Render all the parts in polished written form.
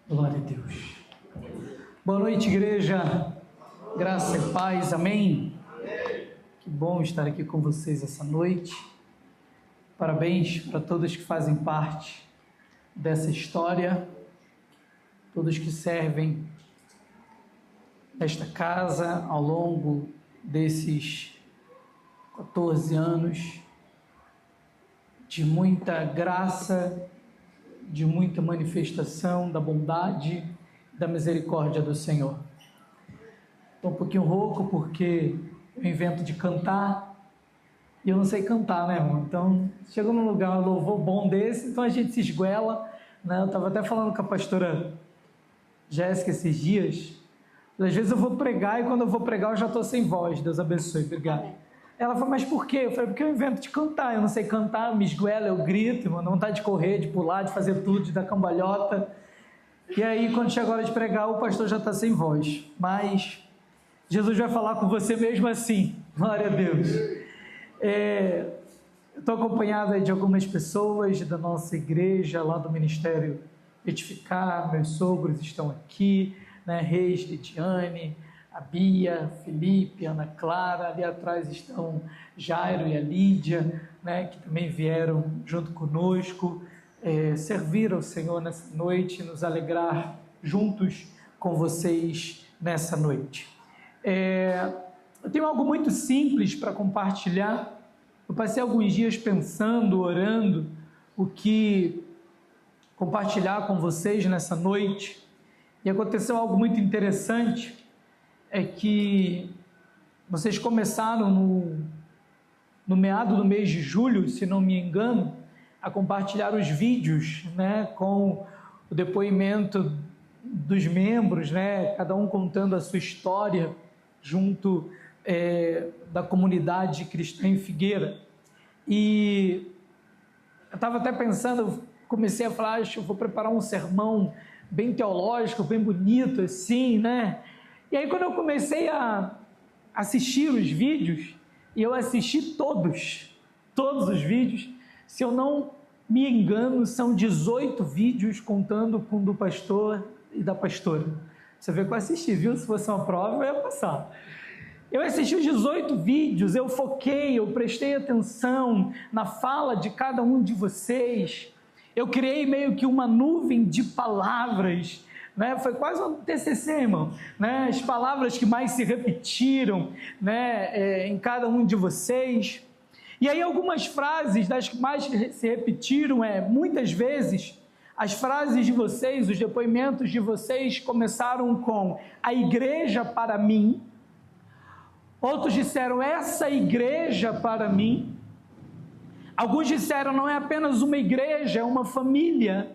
Glória a Deus. Boa noite, igreja. Graça e paz. Amém. Que bom estar aqui com vocês essa noite. Parabéns para todos que fazem parte dessa história, todos que servem esta casa ao longo desses 14 anos de muita graça, de muita manifestação da bondade, da misericórdia do Senhor. Estou um pouquinho rouco porque eu invento de cantar e eu não sei cantar, né, irmão? Então, chega num lugar, um louvor bom desse, então a gente se esguela, né? Eu estava até falando com a pastora Jéssica esses dias, às vezes eu vou pregar e quando eu vou pregar eu já estou sem voz. Deus abençoe, obrigado. Ela falou, mas por quê? Eu falei, porque eu invento de cantar, eu não sei cantar, eu me esguelo, eu grito, mano, vontade de correr, de pular, de fazer tudo, de dar cambalhota. E aí, quando chega a hora de pregar, o pastor já está sem voz. Mas Jesus vai falar com você mesmo assim. Glória a Deus. Eu estou acompanhado aí de algumas pessoas da nossa igreja, lá do Ministério Edificar, meus sogros estão aqui, né? Reis, Lidiane, a Bia, Felipe, Ana Clara, ali atrás estão Jairo e a Lídia, né, que também vieram junto conosco, servir ao Senhor nessa noite, nos alegrar juntos com vocês nessa noite. Eu tenho algo muito simples para compartilhar. Eu passei alguns dias pensando, orando, o que compartilhar com vocês nessa noite, e aconteceu algo muito interessante. É que vocês começaram no meado do mês de julho, se não me engano, a compartilhar os vídeos, né, com o depoimento dos membros, né, cada um contando a sua história junto da comunidade cristã em Figueira. E eu estava até pensando, comecei a falar, acho que eu vou preparar um sermão bem teológico, bem bonito assim, né? E aí quando eu comecei a assistir os vídeos, e eu assisti todos os vídeos, se eu não me engano, são 18 vídeos contando com o do pastor e da pastora. Você vê que eu assisti, viu? Se fosse uma prova, eu ia passar. Eu assisti os 18 vídeos, eu foquei, eu prestei atenção na fala de cada um de vocês. Eu criei meio que uma nuvem de palavras, né? Foi quase um TCC, irmão, né? As palavras que mais se repetiram, né, em cada um de vocês. E aí algumas frases das que mais se repetiram muitas vezes, as frases de vocês, os depoimentos de vocês começaram com a igreja para mim. Outros disseram essa igreja para mim. Alguns disseram não é apenas uma igreja, é uma família.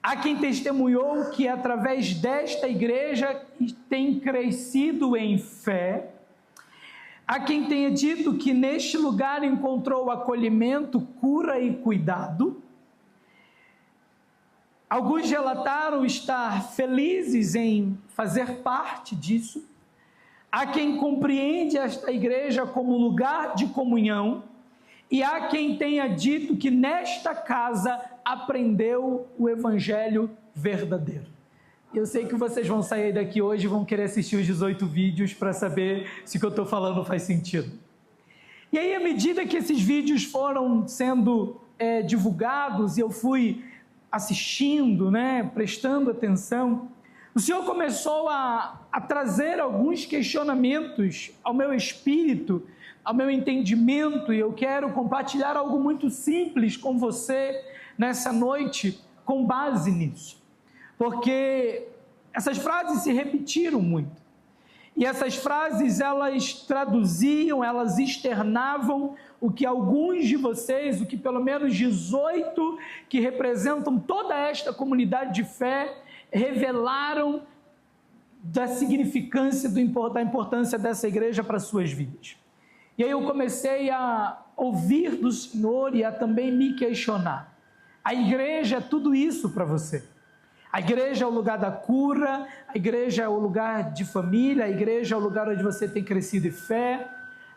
Há quem testemunhou que através desta igreja tem crescido em fé. Há quem tenha dito que neste lugar encontrou acolhimento, cura e cuidado. Alguns relataram estar felizes em fazer parte disso. Há quem compreende esta igreja como lugar de comunhão. E há quem tenha dito que nesta casa aprendeu o evangelho verdadeiro. Eu sei que vocês vão sair daqui hoje e vão querer assistir os 18 vídeos para saber se o que eu estou falando faz sentido. E aí, à medida que esses vídeos foram sendo divulgados e eu fui assistindo, né, prestando atenção, o Senhor começou a trazer alguns questionamentos ao meu espírito, ao meu entendimento, e eu quero compartilhar algo muito simples com você nessa noite, com base nisso. Porque essas frases se repetiram muito. E essas frases, elas traduziam, elas externavam o que alguns de vocês, o que pelo menos 18 que representam toda esta comunidade de fé, revelaram da significância, da importância dessa igreja para as suas vidas. E aí eu comecei a ouvir do Senhor e a também me questionar. A igreja é tudo isso para você. A igreja é o lugar da cura, a igreja é o lugar de família, a igreja é o lugar onde você tem crescido em fé,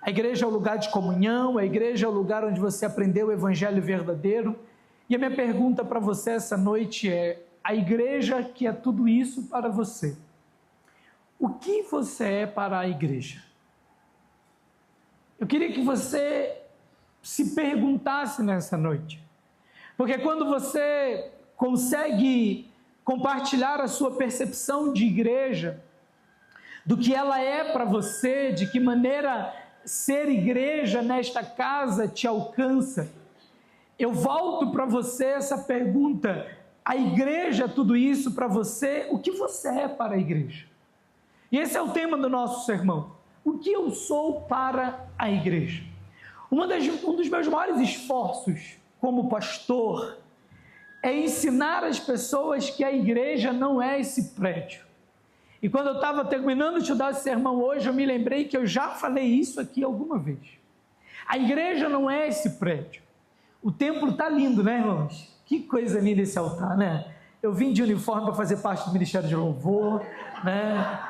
a igreja é o lugar de comunhão, a igreja é o lugar onde você aprendeu o evangelho verdadeiro. E a minha pergunta para você essa noite é: a igreja que é tudo isso para você. O que você é para a igreja? Eu queria que você se perguntasse nessa noite, porque quando você consegue compartilhar a sua percepção de igreja, do que ela é para você, de que maneira ser igreja nesta casa te alcança, eu volto para você essa pergunta: a igreja é tudo isso para você? O que você é para a igreja? E esse é o tema do nosso sermão. O que eu sou para a igreja? Um dos meus maiores esforços como pastor é ensinar as pessoas que a igreja não é esse prédio. E quando eu estava terminando de dar esse sermão hoje, eu me lembrei que eu já falei isso aqui alguma vez. A igreja não é esse prédio. O templo está lindo, né, irmãos? Que coisa linda esse altar, né? Eu vim de uniforme para fazer parte do Ministério de Louvor, né?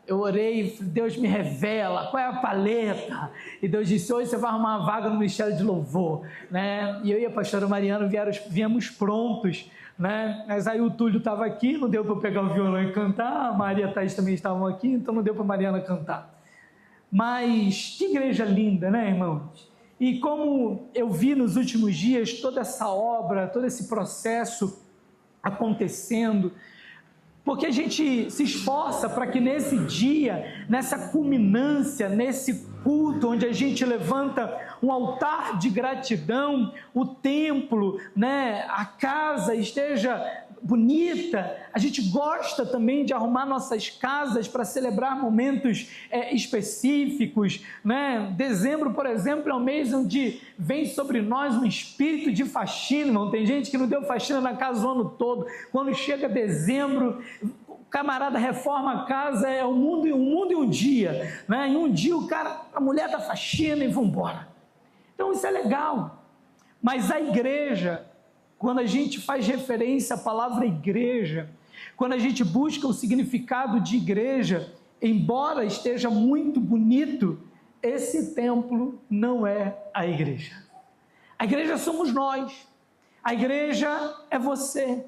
Eu orei, Deus me revela qual é a paleta, e Deus disse: hoje você vai arrumar uma vaga no Ministério de Louvor, né? E eu e a pastora Mariana viemos prontos, né? Mas aí o Túlio estava aqui, não deu para eu pegar o violão e cantar, a Maria e a Thaís também estavam aqui, então não deu para a Mariana cantar. Mas que igreja linda, né, irmãos? E como eu vi nos últimos dias toda essa obra, todo esse processo acontecendo, porque a gente se esforça para que nesse dia, nessa culminância, nesse culto onde a gente levanta um altar de gratidão, o templo, né, a casa esteja bonita. A gente gosta também de arrumar nossas casas para celebrar momentos específicos, né? Dezembro, por exemplo, é um mês onde vem sobre nós um espírito de faxina, irmão. Tem gente que não deu faxina na casa o ano todo. Quando chega dezembro, o camarada reforma a casa, é um mundo e um dia, né? Em um dia a mulher dá faxina e vão embora. Então isso é legal, mas a igreja, quando a gente faz referência à palavra igreja, quando a gente busca o significado de igreja, embora esteja muito bonito, esse templo não é a igreja. A igreja somos nós, a igreja é você.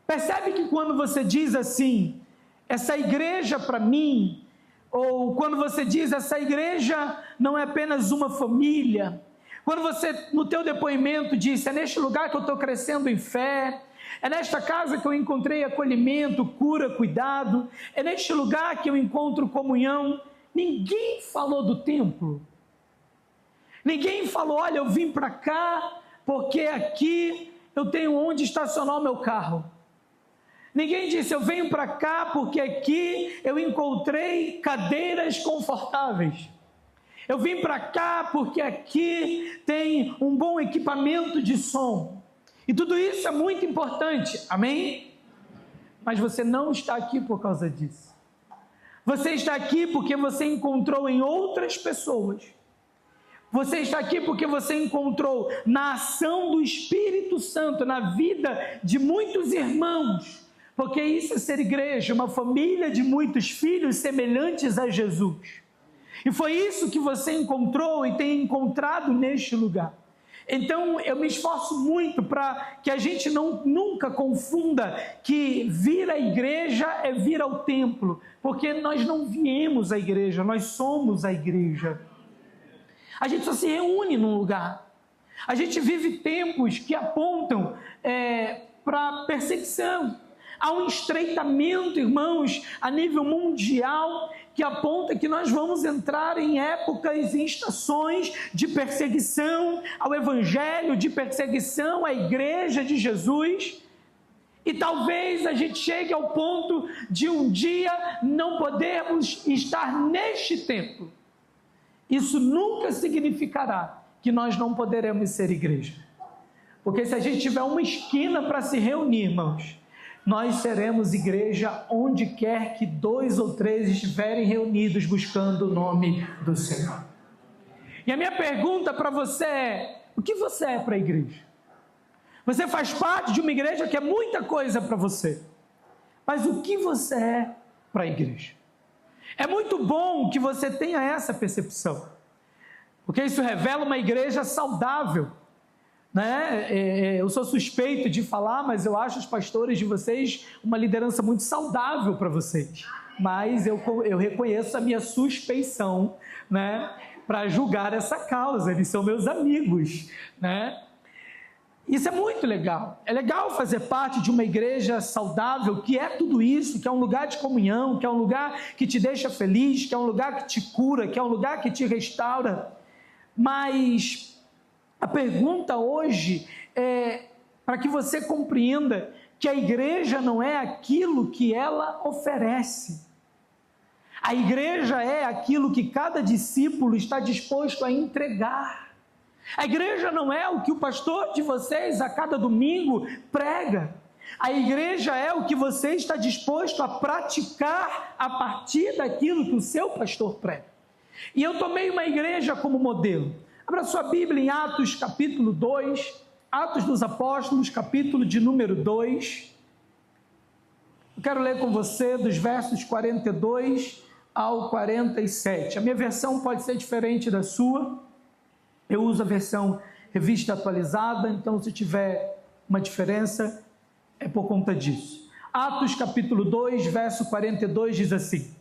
Percebe que quando você diz assim, essa igreja para mim, ou quando você diz essa igreja não é apenas uma família, quando você no teu depoimento disse: é neste lugar que eu estou crescendo em fé, é nesta casa que eu encontrei acolhimento, cura, cuidado, é neste lugar que eu encontro comunhão. Ninguém falou do templo, ninguém falou: olha, eu vim para cá porque aqui eu tenho onde estacionar o meu carro. Ninguém disse: eu venho para cá porque aqui eu encontrei cadeiras confortáveis. Eu vim para cá porque aqui tem um bom equipamento de som. E tudo isso é muito importante, amém? Mas você não está aqui por causa disso. Você está aqui porque você encontrou em outras pessoas. Você está aqui porque você encontrou na ação do Espírito Santo, na vida de muitos irmãos. Porque isso é ser igreja, uma família de muitos filhos semelhantes a Jesus. E foi isso que você encontrou e tem encontrado neste lugar. Então eu me esforço muito para que a gente nunca confunda que vir à igreja é vir ao templo, porque nós não viemos à igreja, nós somos a igreja. A gente só se reúne num lugar. A gente vive tempos que apontam para perseguição. Há um estreitamento, irmãos, a nível mundial, que aponta que nós vamos entrar em épocas e estações de perseguição ao Evangelho, de perseguição à Igreja de Jesus. E talvez a gente chegue ao ponto de um dia não podermos estar neste templo. Isso nunca significará que nós não poderemos ser igreja. Porque se a gente tiver uma esquina para se reunir, irmãos, nós seremos igreja onde quer que 2 ou 3 estiverem reunidos buscando o nome do Senhor. E a minha pergunta para você é: o que você é para a igreja? Você faz parte de uma igreja que é muita coisa para você, mas o que você é para a igreja? É muito bom que você tenha essa percepção, porque isso revela uma igreja saudável. né? Eu sou suspeito de falar, mas eu acho os pastores de vocês uma liderança muito saudável para vocês. Mas eu reconheço a minha suspeição, né, para julgar essa causa. Eles são meus amigos, né? Isso é muito legal. É legal fazer parte de uma igreja saudável, que é tudo isso, que é um lugar de comunhão, que é um lugar que te deixa feliz, que é um lugar que te cura, que é um lugar que te restaura. Mas a pergunta hoje é para que você compreenda que a igreja não é aquilo que ela oferece. A igreja é aquilo que cada discípulo está disposto a entregar. A igreja não é o que o pastor de vocês a cada domingo prega. A igreja é o que você está disposto a praticar a partir daquilo que o seu pastor prega. E eu tomei uma igreja como modelo. Abra sua Bíblia em Atos capítulo 2, Atos dos Apóstolos, capítulo de número 2. Eu quero ler com você dos versos 42 ao 47. A minha versão pode ser diferente da sua. Eu uso a versão revista atualizada, então se tiver uma diferença, é por conta disso. Atos capítulo 2, verso 42 diz assim: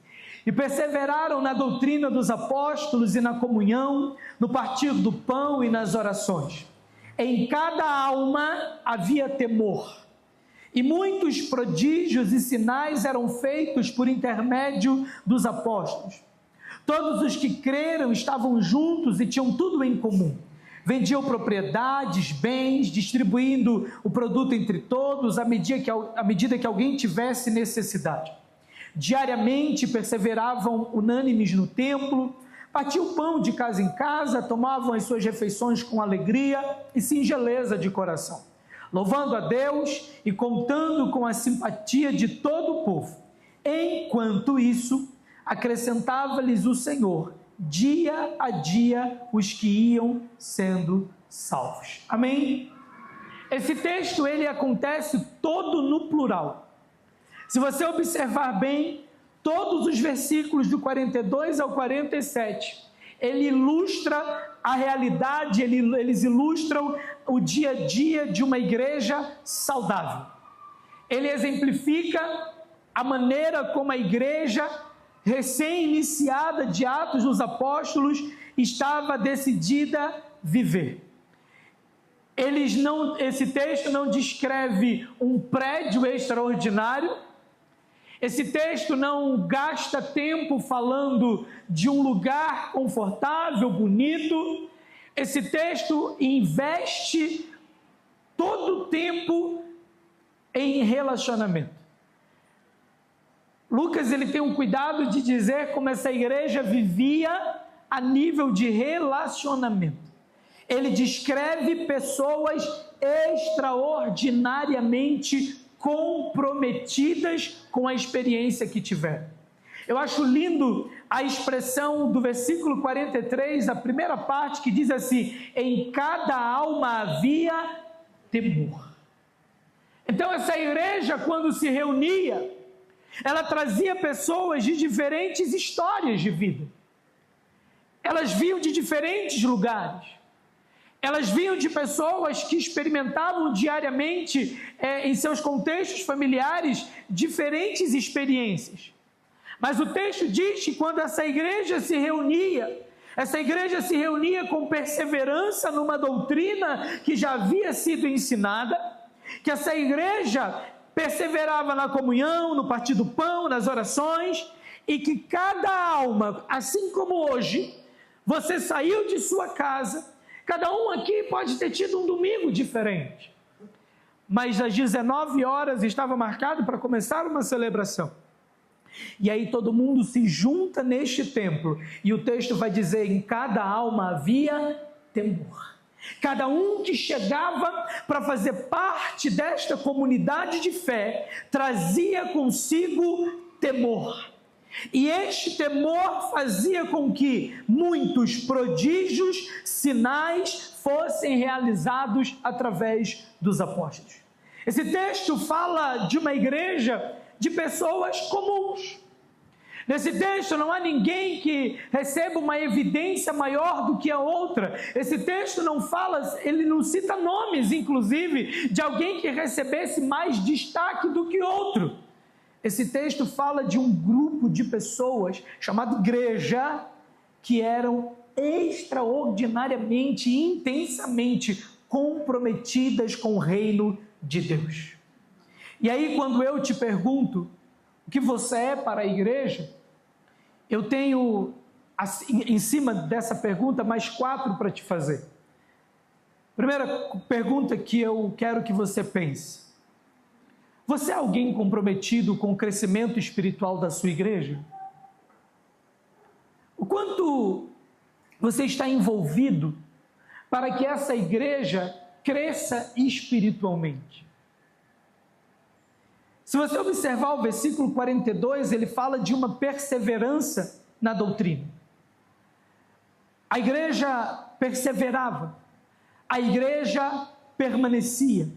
E perseveraram na doutrina dos apóstolos e na comunhão, no partir do pão e nas orações. Em cada alma havia temor, e muitos prodígios e sinais eram feitos por intermédio dos apóstolos. Todos os que creram estavam juntos e tinham tudo em comum. Vendiam propriedades, bens, distribuindo o produto entre todos à medida que alguém tivesse necessidade. Diariamente perseveravam unânimes no templo, partiam pão de casa em casa, tomavam as suas refeições com alegria e singeleza de coração, louvando a Deus e contando com a simpatia de todo o povo. Enquanto isso, acrescentava-lhes o Senhor, dia a dia, os que iam sendo salvos. Amém? Esse texto, ele acontece todo no plural. Se você observar bem, todos os versículos do 42 ao 47, ele ilustra a realidade, eles ilustram o dia a dia de uma igreja saudável. Ele exemplifica a maneira como a igreja recém-iniciada de Atos dos Apóstolos estava decidida a viver. Esse texto não descreve um prédio extraordinário, esse texto não gasta tempo falando de um lugar confortável, bonito, esse texto investe todo o tempo em relacionamento. Lucas, ele tem um cuidado de dizer como essa igreja vivia a nível de relacionamento. Ele descreve pessoas extraordinariamente comprometidas com a experiência que tiveram. Eu acho lindo a expressão do versículo 43, a primeira parte, que diz assim: em cada alma havia temor. Então essa igreja, quando se reunia, ela trazia pessoas de diferentes histórias de vida. Elas vinham de diferentes lugares. Elas vinham de pessoas que experimentavam diariamente, em seus contextos familiares, diferentes experiências. Mas o texto diz que quando essa igreja se reunia com perseverança numa doutrina que já havia sido ensinada, que essa igreja perseverava na comunhão, no partir do pão, nas orações, e que cada alma, assim como hoje, você saiu de sua casa, cada um aqui pode ter tido um domingo diferente, mas às 19 horas estava marcado para começar uma celebração, e aí todo mundo se junta neste templo, e o texto vai dizer: em cada alma havia temor. Cada um que chegava para fazer parte desta comunidade de fé trazia consigo temor. E este temor fazia com que muitos prodígios, sinais fossem realizados através dos apóstolos. Esse texto fala de uma igreja de pessoas comuns. Nesse texto não há ninguém que receba uma evidência maior do que a outra. Esse texto não fala, ele não cita nomes, inclusive, de alguém que recebesse mais destaque do que outro. Esse texto fala de um grupo de pessoas chamado igreja, que eram extraordinariamente, intensamente comprometidas com o reino de Deus. E aí, quando eu te pergunto o que você é para a igreja, eu tenho, em cima dessa pergunta, mais 4 para te fazer. Primeira pergunta que eu quero que você pense: você é alguém comprometido com o crescimento espiritual da sua igreja? O quanto você está envolvido para que essa igreja cresça espiritualmente? Se você observar o versículo 42, ele fala de uma perseverança na doutrina. A igreja perseverava, a igreja permanecia.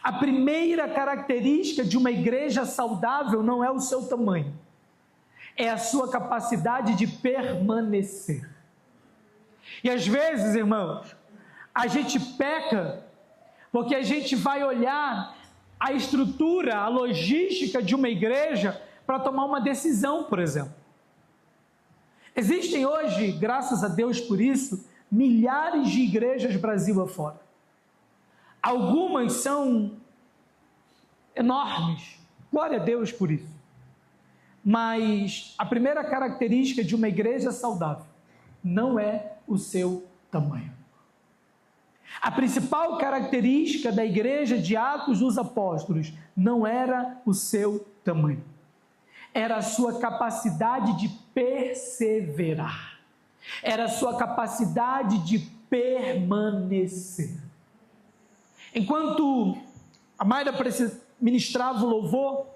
A primeira característica de uma igreja saudável não é o seu tamanho, é a sua capacidade de permanecer. E às vezes, irmãos, a gente peca porque a gente vai olhar a estrutura, a logística de uma igreja para tomar uma decisão, por exemplo. Existem hoje, graças a Deus por isso, milhares de igrejas Brasil afora. Algumas são enormes, glória a Deus por isso. Mas a primeira característica de uma igreja saudável não é o seu tamanho. A principal característica da igreja de Atos dos Apóstolos não era o seu tamanho, era a sua capacidade de perseverar, era a sua capacidade de permanecer. Enquanto a Mayra ministrava o louvor,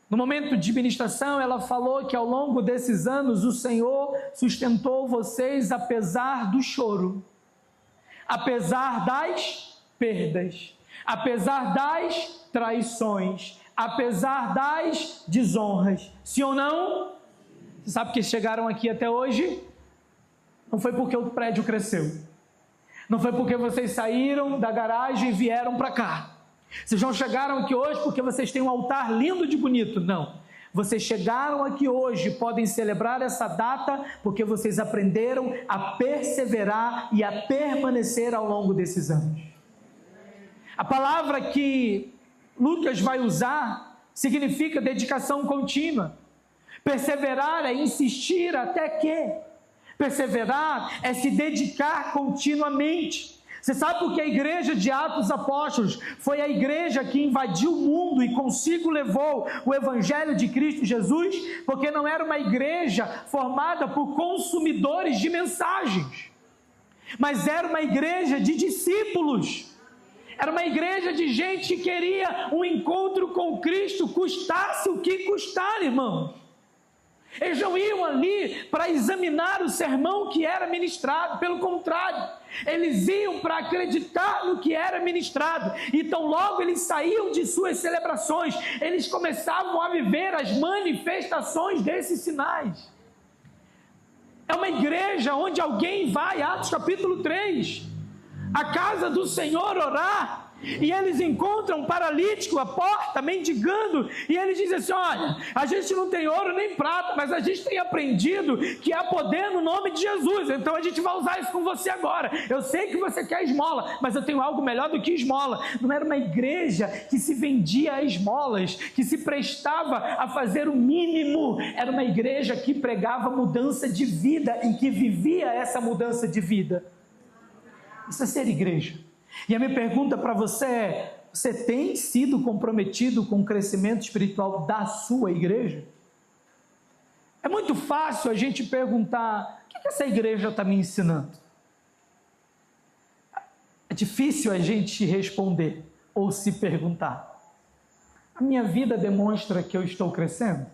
no momento de ministração, ela falou que ao longo desses anos o Senhor sustentou vocês apesar do choro, apesar das perdas, apesar das traições, apesar das desonras. Sim ou não? Você sabe que chegaram aqui até hoje? Não foi porque o prédio cresceu. Não foi porque vocês saíram da garagem e vieram para cá. Vocês não chegaram aqui hoje porque vocês têm um altar lindo de bonito. Não. Vocês chegaram aqui hoje, podem celebrar essa data porque vocês aprenderam a perseverar e a permanecer ao longo desses anos. A palavra que Lucas vai usar significa dedicação contínua. Perseverar é insistir até que. Perseverar é se dedicar continuamente. Você sabe por que a igreja de Atos dos Apóstolos foi a igreja que invadiu o mundo e consigo levou o evangelho de Cristo Jesus? Porque não era uma igreja formada por consumidores de mensagens, mas era uma igreja de discípulos. Era uma igreja de gente que queria um encontro com Cristo, custasse o que custar, irmãos. Eles não iam ali para examinar o sermão que era ministrado, pelo contrário, eles iam para acreditar no que era ministrado. Então logo eles saíam de suas celebrações, eles começavam a viver as manifestações desses sinais. É uma igreja onde alguém vai, Atos capítulo 3, à casa do Senhor orar, e eles encontram um paralítico à porta, mendigando, e eles dizem assim: olha, a gente não tem ouro nem prata, mas a gente tem aprendido que há poder no nome de Jesus, então a gente vai usar isso com você agora. Eu sei que você quer esmola, mas eu tenho algo melhor do que esmola. Não era uma igreja que se vendia a esmolas, que se prestava a fazer o mínimo. Era uma igreja que pregava mudança de vida, em que vivia essa mudança de vida. Isso é ser igreja. E a minha pergunta para você é: você tem sido comprometido com o crescimento espiritual da sua igreja? É muito fácil a gente perguntar: o que essa igreja está me ensinando? É difícil a gente responder ou se perguntar: a minha vida demonstra que eu estou crescendo?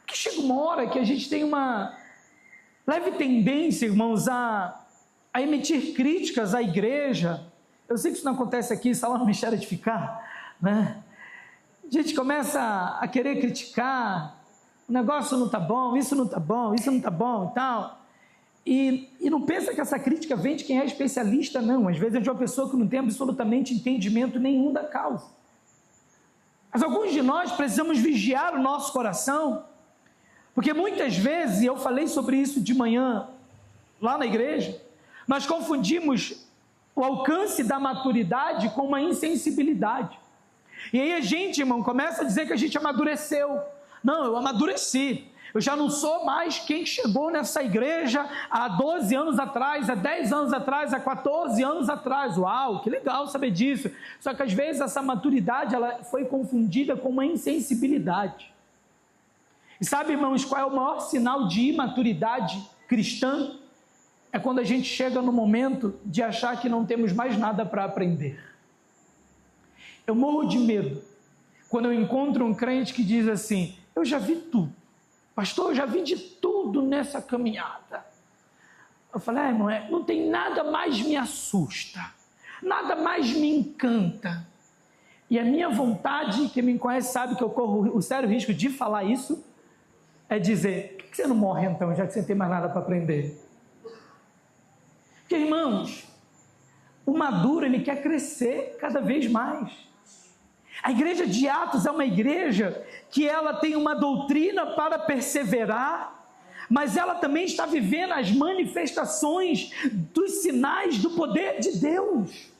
Porque chega uma hora que a gente tem uma leve tendência, irmãos, a emitir críticas à igreja. Eu sei que isso não acontece aqui, só lá no Ministério Edificar, né? A gente começa a querer criticar, negócio não está bom, isso não está bom, isso não está bom e tal. E não pensa que essa crítica vem de quem é especialista, não. Às vezes é de uma pessoa que não tem absolutamente entendimento nenhum da causa. Mas alguns de nós precisamos vigiar o nosso coração, porque muitas vezes, e eu falei sobre isso de manhã lá na igreja, nós confundimos o alcance da maturidade com uma insensibilidade. E aí a gente, irmão, começa a dizer que a gente amadureceu. Não, eu amadureci. Eu já não sou mais quem chegou nessa igreja há 12 anos atrás, há 10 anos atrás, há 14 anos atrás. Uau, que legal saber disso. Só que às vezes essa maturidade ela foi confundida com uma insensibilidade. E sabe, irmãos, qual é o maior sinal de imaturidade cristã? É quando a gente chega no momento de achar que não temos mais nada para aprender. Eu morro de medo quando eu encontro um crente que diz assim: eu já vi tudo. Pastor, eu já vi de tudo nessa caminhada. Eu falei: irmão, não tem nada mais me assusta, nada mais me encanta. E a minha vontade, quem me conhece sabe que eu corro o sério risco de falar isso, é dizer: por que você não morre então, já que você não tem mais nada para aprender? Porque, irmãos, o maduro, ele quer crescer cada vez mais. A igreja de Atos é uma igreja que ela tem uma doutrina para perseverar, mas ela também está vivendo as manifestações dos sinais do poder de Deus.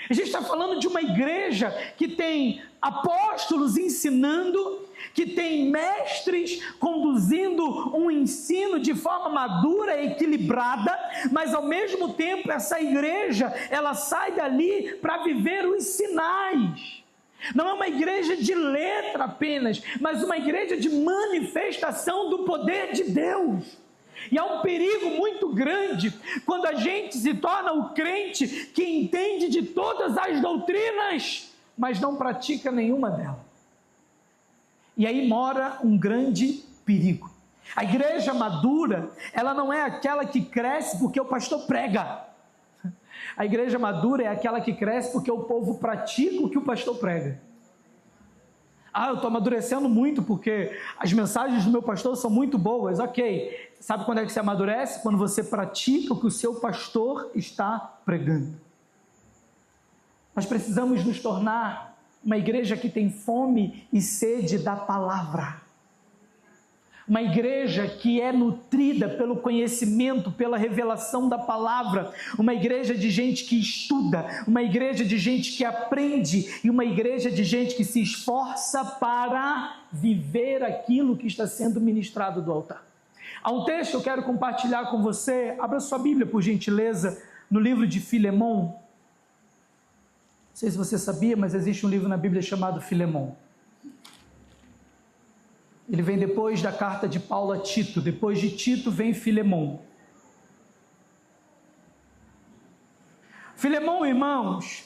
A gente está falando de uma igreja que tem apóstolos ensinando, que tem mestres conduzindo um ensino de forma madura e equilibrada, mas ao mesmo tempo essa igreja, ela sai dali para viver os sinais. Não é uma igreja de letra apenas, mas uma igreja de manifestação do poder de Deus. E há um perigo muito grande quando a gente se torna o crente que entende de todas as doutrinas, mas não pratica nenhuma delas. E aí mora um grande perigo. A igreja madura, ela não é aquela que cresce porque o pastor prega. A igreja madura é aquela que cresce porque o povo pratica o que o pastor prega. Eu estou amadurecendo muito porque as mensagens do meu pastor são muito boas. Ok, sabe quando é que você amadurece? Quando você pratica o que o seu pastor está pregando. Nós precisamos nos tornar uma igreja que tem fome e sede da palavra. Uma igreja que é nutrida pelo conhecimento, pela revelação da palavra. Uma igreja de gente que estuda, uma igreja de gente que aprende e uma igreja de gente que se esforça para viver aquilo que está sendo ministrado do altar. Há um texto que eu quero compartilhar com você. Abra sua Bíblia, por gentileza, no livro de Filemon. Não sei se você sabia, mas existe um livro na Bíblia chamado Filemon. Ele vem depois da carta de Paulo a Tito. Depois de Tito vem Filemon. Filemon, irmãos,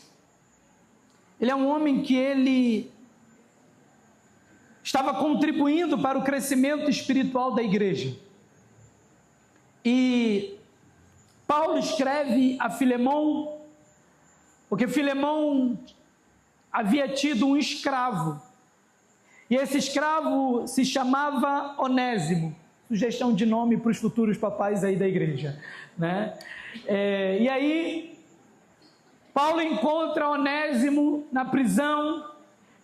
ele é um homem que ele estava contribuindo para o crescimento espiritual da igreja. E Paulo escreve a Filemon, porque Filemon havia tido um escravo. E esse escravo se chamava Onésimo. Sugestão de nome para os futuros papais aí da igreja, né? E aí, Paulo encontra Onésimo na prisão,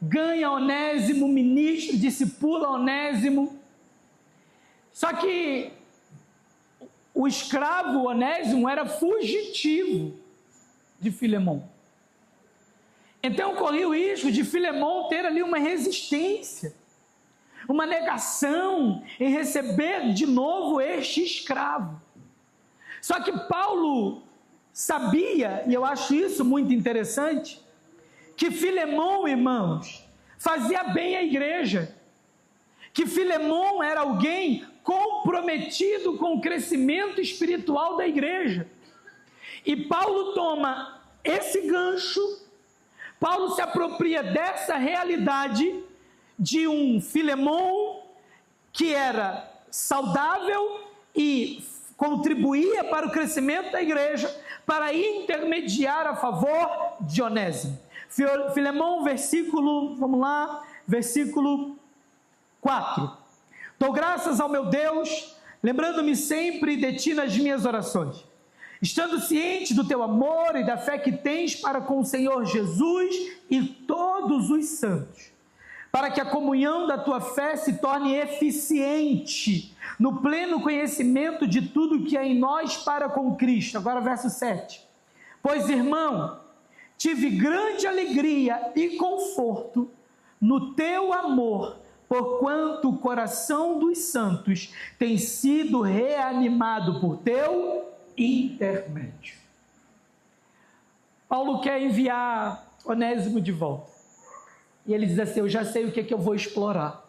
ganha Onésimo, ministro, discipula Onésimo. Só que o escravo Onésimo era fugitivo de Filemon. Então corria o risco de Filemon ter ali uma resistência, uma negação em receber de novo este escravo. Só que Paulo sabia, e eu acho isso muito interessante, que Filemon, irmãos, fazia bem à igreja, que Filemon era alguém comprometido com o crescimento espiritual da igreja. E Paulo toma esse gancho, Paulo se apropria dessa realidade de um Filemon que era saudável e contribuía para o crescimento da igreja, para intermediar a favor de Onésimo. Filemon, versículo 4. Dou graças ao meu Deus, lembrando-me sempre de ti nas minhas orações, estando ciente do teu amor e da fé que tens para com o Senhor Jesus e todos os santos, para que a comunhão da tua fé se torne eficiente no pleno conhecimento de tudo que é em nós para com Cristo. Agora verso 7. Pois, irmão, tive grande alegria e conforto no teu amor, porquanto o coração dos santos tem sido reanimado por teu intermédio. Paulo quer enviar Onésimo de volta. E ele diz assim: eu já sei o que eu vou explorar.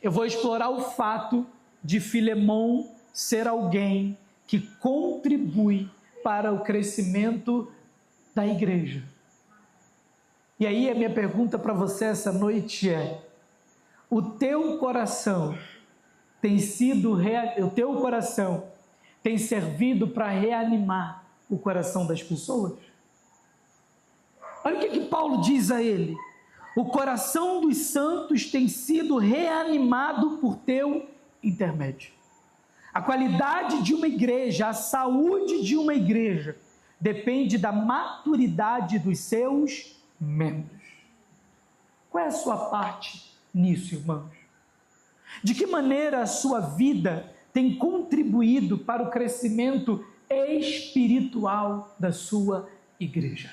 Eu vou explorar o fato de Filemon ser alguém que contribui para o crescimento da igreja. E aí a minha pergunta para você essa noite é: o teu coração tem servido para reanimar o coração das pessoas? Olha o que Paulo diz a ele: o coração dos santos tem sido reanimado por teu intermédio. A qualidade de uma igreja, a saúde de uma igreja, depende da maturidade dos seus membros. Qual é a sua parte nisso, irmãos? De que maneira a sua vida tem contribuído para o crescimento espiritual da sua igreja?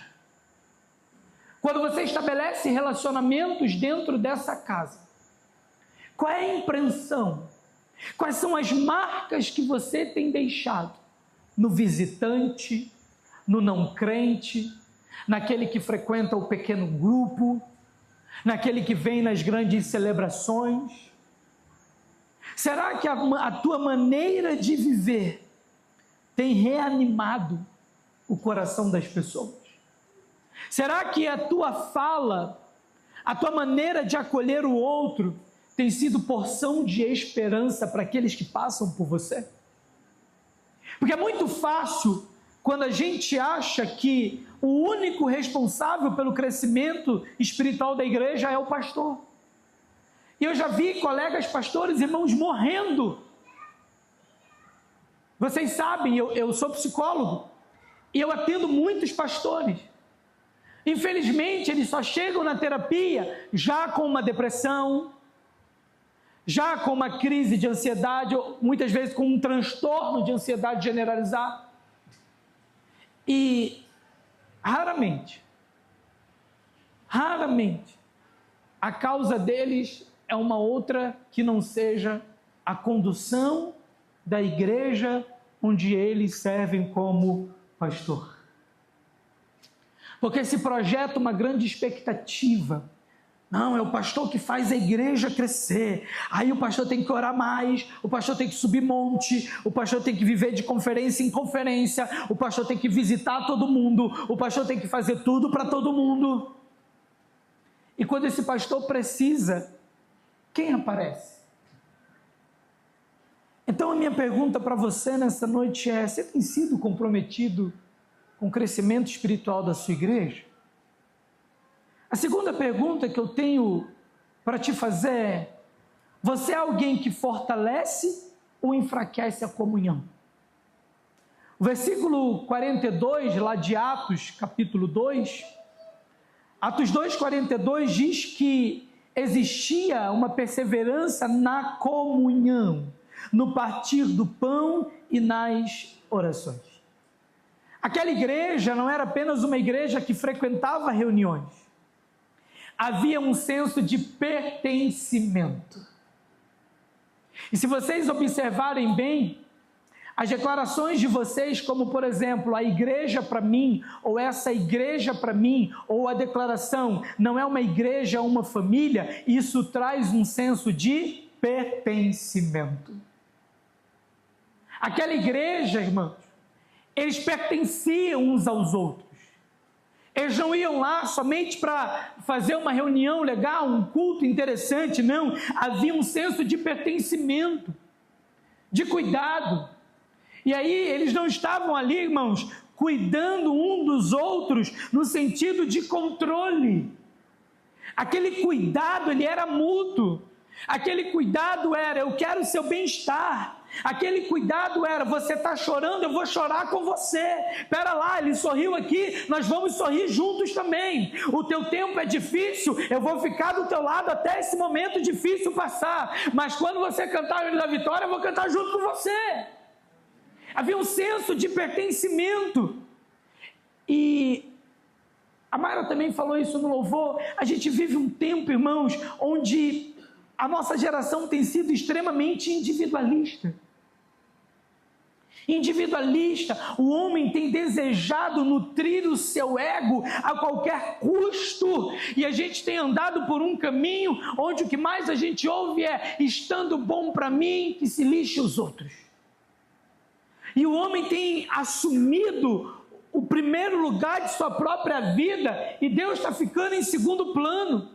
Quando você estabelece relacionamentos dentro dessa casa, qual é a impressão? Quais são as marcas que você tem deixado no visitante, no não crente, naquele que frequenta o pequeno grupo, naquele que vem nas grandes celebrações? Será que a tua maneira de viver tem reanimado o coração das pessoas? Será que a tua fala, a tua maneira de acolher o outro, tem sido porção de esperança para aqueles que passam por você? Porque é muito fácil quando a gente acha que o único responsável pelo crescimento espiritual da igreja é o pastor. E eu já vi colegas pastores, irmãos, morrendo. Vocês sabem, eu sou psicólogo e eu atendo muitos pastores. Infelizmente, eles só chegam na terapia já com uma depressão, já com uma crise de ansiedade, ou muitas vezes com um transtorno de ansiedade generalizado. E raramente, a causa deles é uma outra que não seja a condução da igreja onde eles servem como pastor. Porque se projeta uma grande expectativa. Não, é o pastor que faz a igreja crescer. Aí o pastor tem que orar mais, o pastor tem que subir monte, o pastor tem que viver de conferência em conferência, o pastor tem que visitar todo mundo, o pastor tem que fazer tudo para todo mundo. E quando esse pastor precisa, quem aparece? Então a minha pergunta para você nessa noite é: você tem sido comprometido com o crescimento espiritual da sua igreja? A segunda pergunta que eu tenho para te fazer é: você é alguém que fortalece ou enfraquece a comunhão? O versículo 42, lá de Atos, capítulo 2, Atos 2,42 diz que existia uma perseverança na comunhão, no partir do pão e nas orações. Aquela igreja não era apenas uma igreja que frequentava reuniões. Havia um senso de pertencimento. E se vocês observarem bem, as declarações de vocês, como por exemplo, a igreja para mim, ou essa igreja para mim, ou a declaração, não é uma igreja, é uma família, isso traz um senso de pertencimento. Aquela igreja, irmãos, eles pertenciam uns aos outros. Eles não iam lá somente para fazer uma reunião legal, um culto interessante, não. Havia um senso de pertencimento, de cuidado. E aí eles não estavam ali, irmãos, cuidando um dos outros no sentido de controle. Aquele cuidado, ele era mútuo. Aquele cuidado era: eu quero o seu bem-estar. Aquele cuidado era: você está chorando, eu vou chorar com você. Espera lá, ele sorriu aqui, nós vamos sorrir juntos também. O teu tempo é difícil, eu vou ficar do teu lado até esse momento difícil passar. Mas quando você cantar o hino da vitória, eu vou cantar junto com você. Havia um senso de pertencimento. E a Mayra também falou isso no louvor. A gente vive um tempo, irmãos, onde a nossa geração tem sido extremamente individualista. O homem tem desejado nutrir o seu ego a qualquer custo, e a gente tem andado por um caminho onde o que mais a gente ouve é: estando bom para mim, que se lixe os outros. E o homem tem assumido o primeiro lugar de sua própria vida, e Deus está ficando em segundo plano.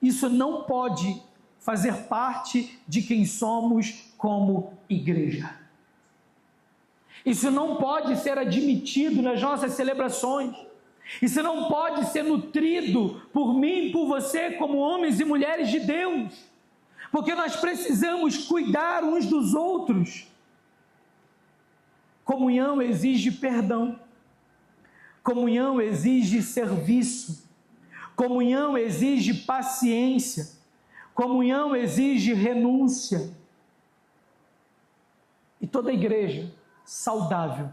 Isso não pode fazer parte de quem somos como igreja. Isso não pode ser admitido nas nossas celebrações. Isso não pode ser nutrido por mim e por você como homens e mulheres de Deus. Porque nós precisamos cuidar uns dos outros. Comunhão exige perdão. Comunhão exige serviço. Comunhão exige paciência. Comunhão exige renúncia. E toda igreja saudável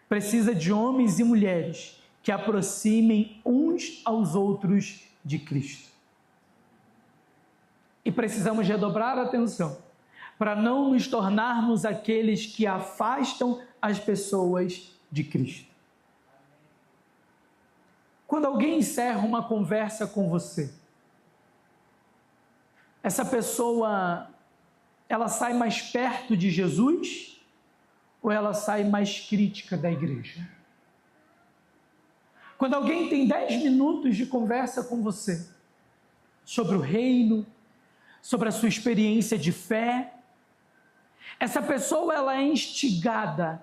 precisa de homens e mulheres que aproximem uns aos outros de Cristo. E precisamos redobrar a atenção para não nos tornarmos aqueles que afastam as pessoas de Cristo. Quando alguém encerra uma conversa com você, essa pessoa, ela sai mais perto de Jesus ou ela sai mais crítica da igreja? Quando alguém tem 10 minutos de conversa com você sobre o reino, sobre a sua experiência de fé, essa pessoa, ela é instigada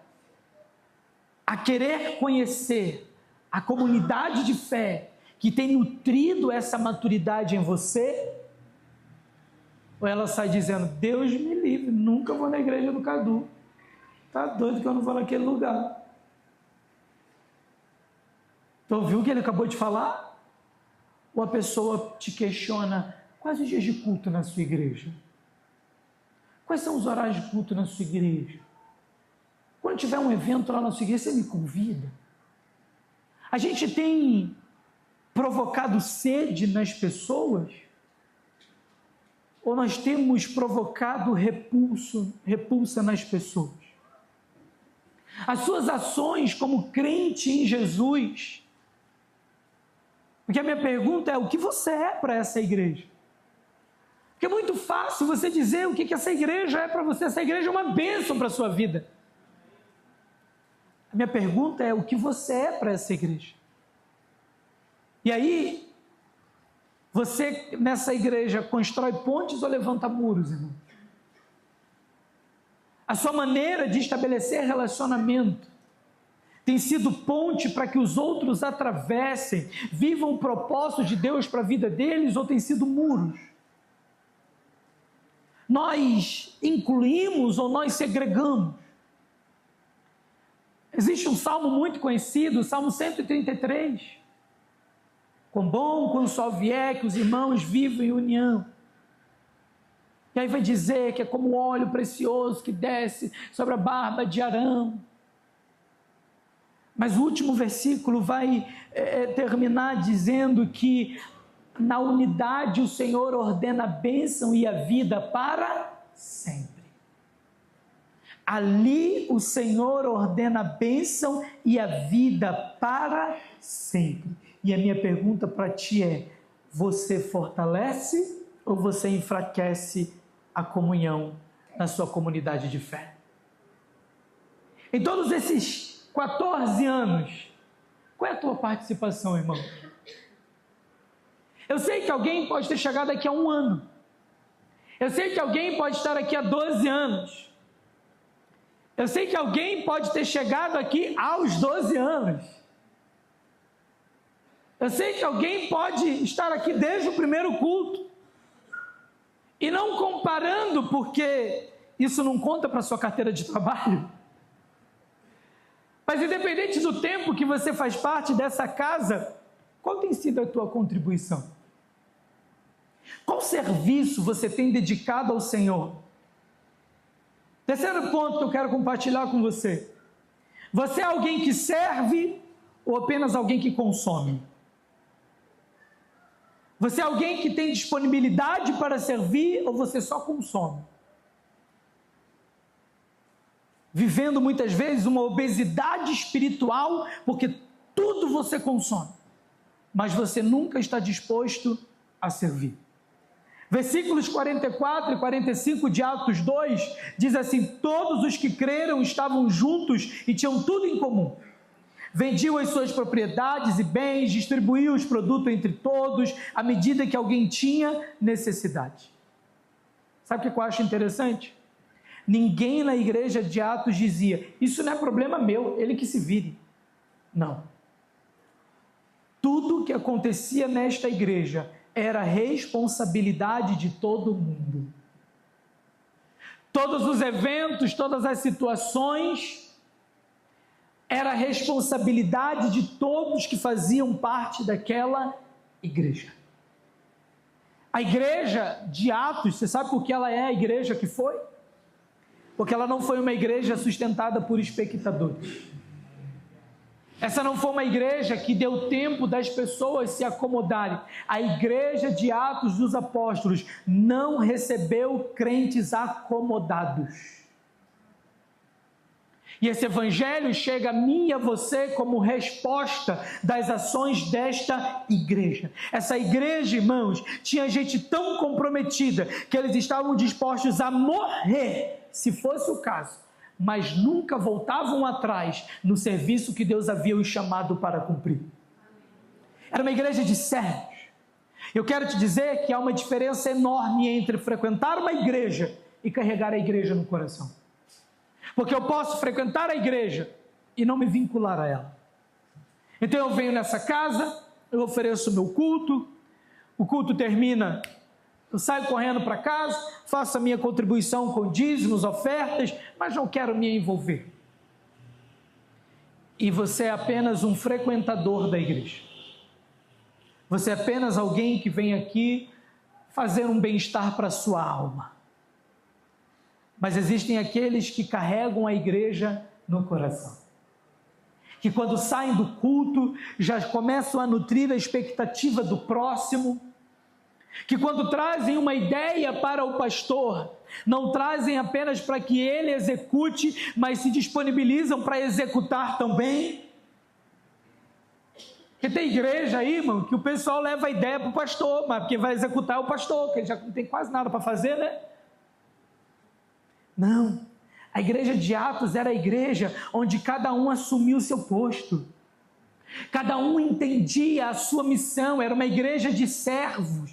a querer conhecer a comunidade de fé que tem nutrido essa maturidade em você, ou ela sai dizendo: Deus me livre, nunca vou na igreja do Cadu, tá doido que eu não vou naquele lugar. Tu ouviu o que ele acabou de falar? Ou a pessoa te questiona: quais os dias de culto na sua igreja? Quais são os horários de culto na sua igreja? Quando tiver um evento lá na sua igreja, você me convida? A gente tem provocado sede nas pessoas? Ou nós temos provocado repulsa nas pessoas? As suas ações como crente em Jesus. Porque a minha pergunta é: o que você é para essa igreja? Porque é muito fácil você dizer o que essa igreja é para você. Essa igreja é uma bênção para a sua vida. A minha pergunta é: o que você é para essa igreja? E aí, você nessa igreja constrói pontes ou levanta muros, irmão? A sua maneira de estabelecer relacionamento tem sido ponte para que os outros atravessem, vivam o propósito de Deus para a vida deles, ou tem sido muros? Nós incluímos ou nós segregamos? Existe um salmo muito conhecido, o Salmo 133. Quão bom quando o sol vier, que os irmãos vivam em união. E aí vai dizer que é como óleo precioso que desce sobre a barba de Arão. Mas o último versículo vai terminar dizendo que na unidade o Senhor ordena a bênção e a vida para sempre. Ali o Senhor ordena a bênção e a vida para sempre. E a minha pergunta para ti é: você fortalece ou você enfraquece a comunhão na sua comunidade de fé? Em todos esses 14 anos, qual é a tua participação, irmão? Eu sei que alguém pode ter chegado aqui há 1 ano. Eu sei que alguém pode estar aqui há 12 anos. Eu sei que alguém pode ter chegado aqui aos 12 anos. Eu sei que alguém pode estar aqui desde o primeiro culto. E não comparando, porque isso não conta para a sua carteira de trabalho. Mas independente do tempo que você faz parte dessa casa, qual tem sido a tua contribuição? Qual serviço você tem dedicado ao Senhor? Terceiro ponto que eu quero compartilhar com você. Você é alguém que serve ou apenas alguém que consome? Você é alguém que tem disponibilidade para servir ou você só consome? Vivendo muitas vezes uma obesidade espiritual, porque tudo você consome, mas você nunca está disposto a servir. Versículos 44 e 45 de Atos 2, diz assim: todos os que creram estavam juntos e tinham tudo em comum. Vendiam as suas propriedades e bens, distribuíam os produtos entre todos, à medida que alguém tinha necessidade. Sabe o que eu acho interessante? Ninguém na igreja de Atos dizia: isso não é problema meu, ele que se vire. Não. Tudo que acontecia nesta igreja era responsabilidade de todo mundo. Todos os eventos, todas as situações, era responsabilidade de todos que faziam parte daquela igreja. A igreja de Atos, você sabe por que ela é a igreja que foi? Porque ela não foi uma igreja sustentada por espectadores. Essa não foi uma igreja que deu tempo das pessoas se acomodarem. A igreja de Atos dos Apóstolos não recebeu crentes acomodados. E esse evangelho chega a mim e a você como resposta das ações desta igreja. Essa igreja, irmãos, tinha gente tão comprometida que eles estavam dispostos a morrer, se fosse o caso, mas nunca voltavam atrás no serviço que Deus havia os chamado para cumprir. Era uma igreja de servos. Eu quero te dizer que há uma diferença enorme entre frequentar uma igreja e carregar a igreja no coração. Porque eu posso frequentar a igreja e não me vincular a ela. Então eu venho nessa casa, eu ofereço o meu culto, o culto termina, eu saio correndo para casa, faço a minha contribuição com dízimos, ofertas, mas não quero me envolver. E você é apenas um frequentador da igreja. Você é apenas alguém que vem aqui fazer um bem-estar para a sua alma. Mas existem aqueles que carregam a igreja no coração, que quando saem do culto já começam a nutrir a expectativa do próximo, que quando trazem uma ideia para o pastor, não trazem apenas para que ele execute, mas se disponibilizam para executar também. Porque tem igreja aí, irmão, que o pessoal leva a ideia para o pastor, mas porque vai executar o pastor, que ele já não tem quase nada para fazer, né? Não, a igreja de Atos era a igreja onde cada um assumia o seu posto, cada um entendia a sua missão, era uma igreja de servos,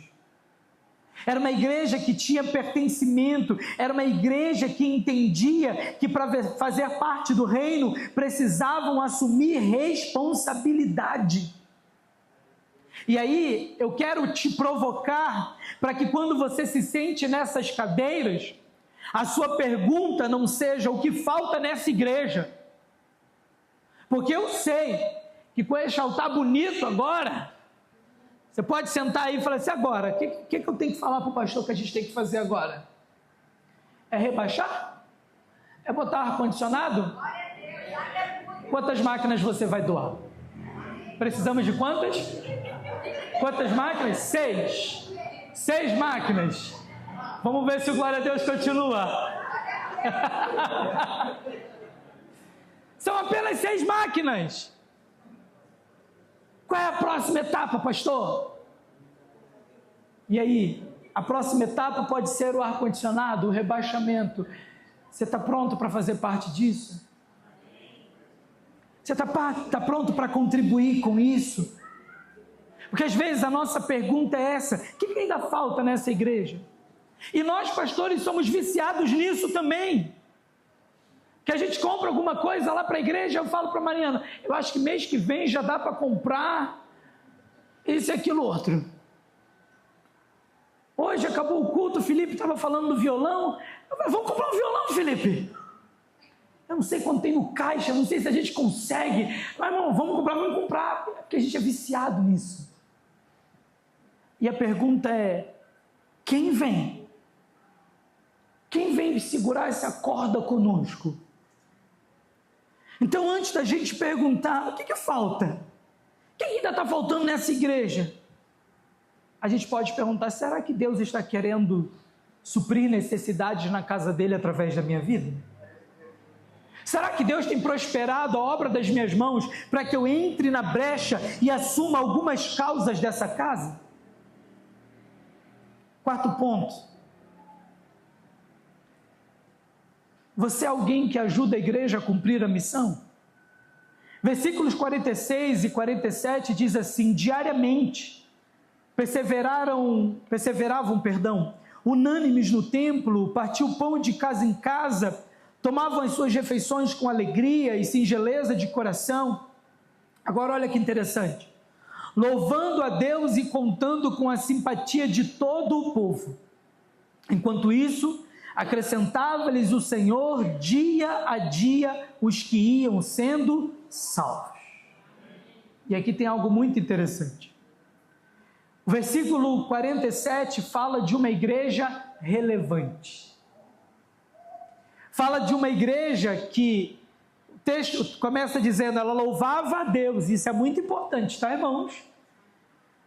era uma igreja que tinha pertencimento, era uma igreja que entendia que para fazer parte do reino precisavam assumir responsabilidade. E aí eu quero te provocar para que quando você se sente nessas cadeiras, a sua pergunta não seja o que falta nessa igreja, porque eu sei que com esse altar bonito agora, você pode sentar aí e falar assim: agora, o que eu tenho que falar para o pastor que a gente tem que fazer agora? É rebaixar? É botar ar-condicionado? Quantas máquinas você vai doar? Precisamos de quantas? Quantas máquinas? 6. 6 máquinas. Vamos ver se o glória a Deus continua. São apenas 6 máquinas. Qual é a próxima etapa, pastor? E aí? A próxima etapa pode ser o ar-condicionado, o rebaixamento. Você está pronto para fazer parte disso? Você está pronto para contribuir com isso? Porque às vezes a nossa pergunta é essa: o que ainda falta nessa igreja? E nós, pastores, somos viciados nisso também. Que a gente compra alguma coisa lá para a igreja, eu falo para a Mariana: eu acho que mês que vem já dá para comprar isso e aquilo outro. Hoje acabou o culto, o Felipe estava falando do violão. Vamos comprar um violão, Felipe? Eu não sei quanto tem no caixa, não sei se a gente consegue. Mas, irmão, vamos comprar, porque a gente é viciado nisso. E a pergunta é, quem vem? Quem vem segurar essa corda conosco? Então, antes da gente perguntar, o que falta? O que ainda está faltando nessa igreja? A gente pode perguntar, será que Deus está querendo suprir necessidades na casa dele através da minha vida? Será que Deus tem prosperado a obra das minhas mãos para que eu entre na brecha e assuma algumas causas dessa casa? Quarto ponto. Você é alguém que ajuda a igreja a cumprir a missão? Versículos 46 e 47 diz assim, diariamente perseveravam, unânimes no templo, partiam pão de casa em casa, tomavam as suas refeições com alegria e singeleza de coração. Agora olha que interessante, louvando a Deus e contando com a simpatia de todo o povo. Enquanto isso, acrescentava-lhes o Senhor dia a dia os que iam sendo salvos. E aqui tem algo muito interessante. O versículo 47 fala de uma igreja relevante. Fala de uma igreja que, o texto começa dizendo, ela louvava a Deus, isso é muito importante, tá, irmãos?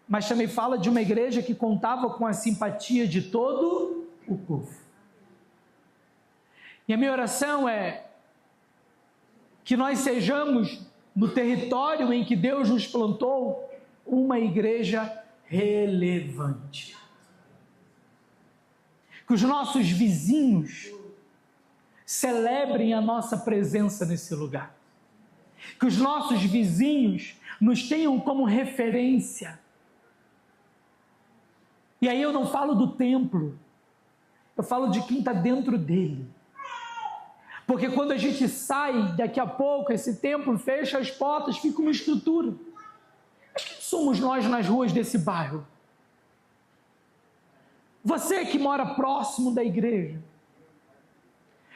Mas também fala de uma igreja que contava com a simpatia de todo o povo. E a minha oração é que nós sejamos, no território em que Deus nos plantou, uma igreja relevante. Que os nossos vizinhos celebrem a nossa presença nesse lugar. Que os nossos vizinhos nos tenham como referência. E aí eu não falo do templo, eu falo de quem está dentro dele. Porque quando a gente sai, daqui a pouco, esse templo fecha as portas, fica uma estrutura. Mas quem somos nós nas ruas desse bairro? Você que mora próximo da igreja.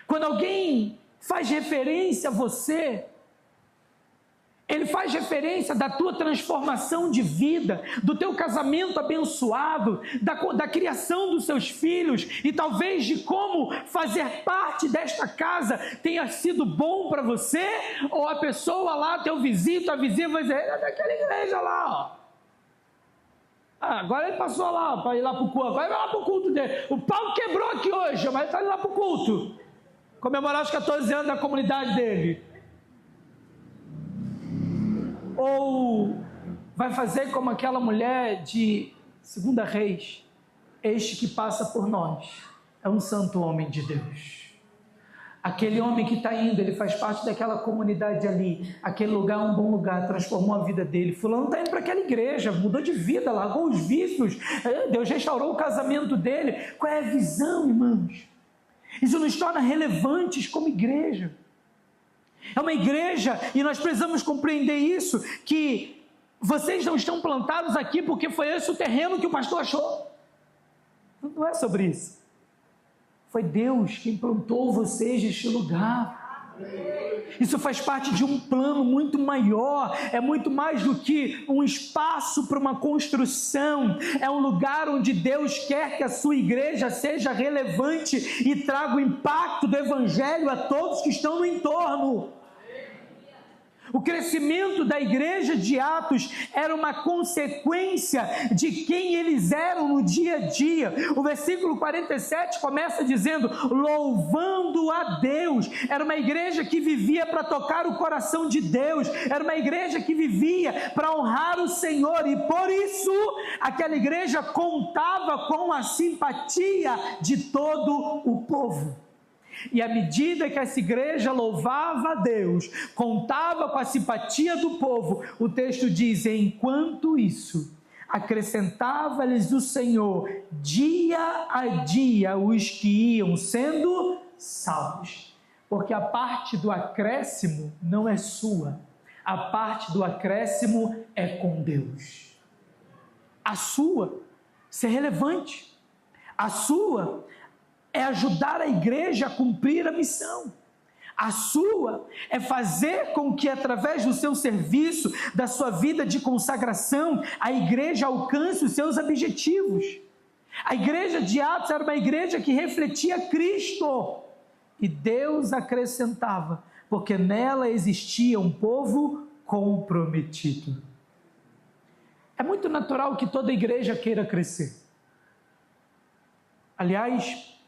Quando alguém faz referência a você, ele faz referência da tua transformação de vida, do teu casamento abençoado, da criação dos seus filhos e talvez de como fazer parte desta casa tenha sido bom para você, ou a pessoa lá, teu vizinho, tua vizinha vai dizer, é daquela igreja lá, ó. Agora ele passou lá para ir lá para o culto, agora ele vai lá para o culto dele. O pau quebrou aqui hoje, mas ele está indo lá para o culto, comemorar os 14 anos da comunidade dele. Ou vai fazer como aquela mulher de 2 Reis, este que passa por nós, é um santo homem de Deus. Aquele homem que está indo, ele faz parte daquela comunidade ali, aquele lugar é um bom lugar, transformou a vida dele. Fulano está indo para aquela igreja, mudou de vida, largou os vícios, Deus restaurou o casamento dele. Qual é a visão, irmãos? Isso nos torna relevantes como igreja. É uma igreja, e nós precisamos compreender isso, que vocês não estão plantados aqui porque foi esse o terreno que o pastor achou. Não é sobre isso. Foi Deus quem plantou vocês neste lugar. Isso faz parte de um plano muito maior, é muito mais do que um espaço para uma construção, é um lugar onde Deus quer que a sua igreja seja relevante e traga o impacto do evangelho a todos que estão no entorno. O crescimento da igreja de Atos era uma consequência de quem eles eram no dia a dia. O versículo 47 começa dizendo, louvando a Deus. Era uma igreja que vivia para tocar o coração de Deus, era uma igreja que vivia para honrar o Senhor, e por isso aquela igreja contava com a simpatia de todo o povo. E à medida que essa igreja louvava a Deus, contava com a simpatia do povo, o texto diz, enquanto isso, acrescentava-lhes o Senhor, dia a dia, os que iam sendo salvos. Porque a parte do acréscimo não é sua, a parte do acréscimo é com Deus. A sua, ser relevante. A sua é ajudar a igreja a cumprir a missão. A sua é fazer com que, através do seu serviço, da sua vida de consagração, a igreja alcance os seus objetivos. A igreja de Atos era uma igreja que refletia Cristo. E Deus acrescentava, porque nela existia um povo comprometido. É muito natural que toda igreja queira crescer. Aliás,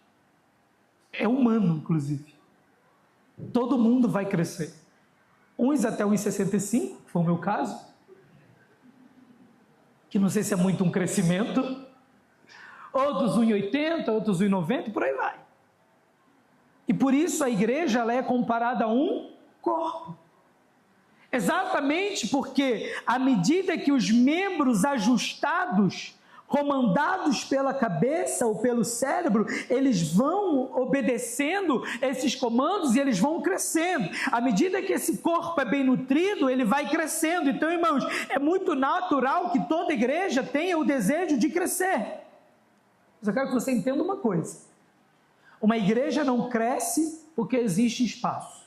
é humano, inclusive. Todo mundo vai crescer. Uns até 1,65, que foi o meu caso. Que não sei se é muito um crescimento. Outros 1,80, outros 1,90 e por aí vai. E por isso a igreja ela é comparada a um corpo. Exatamente porque à medida que os membros ajustados, comandados pela cabeça ou pelo cérebro, eles vão obedecendo esses comandos e eles vão crescendo. À medida que esse corpo é bem nutrido, ele vai crescendo. Então, irmãos, é muito natural que toda igreja tenha o desejo de crescer. Mas eu quero que você entenda uma coisa. Uma igreja não cresce porque existe espaço.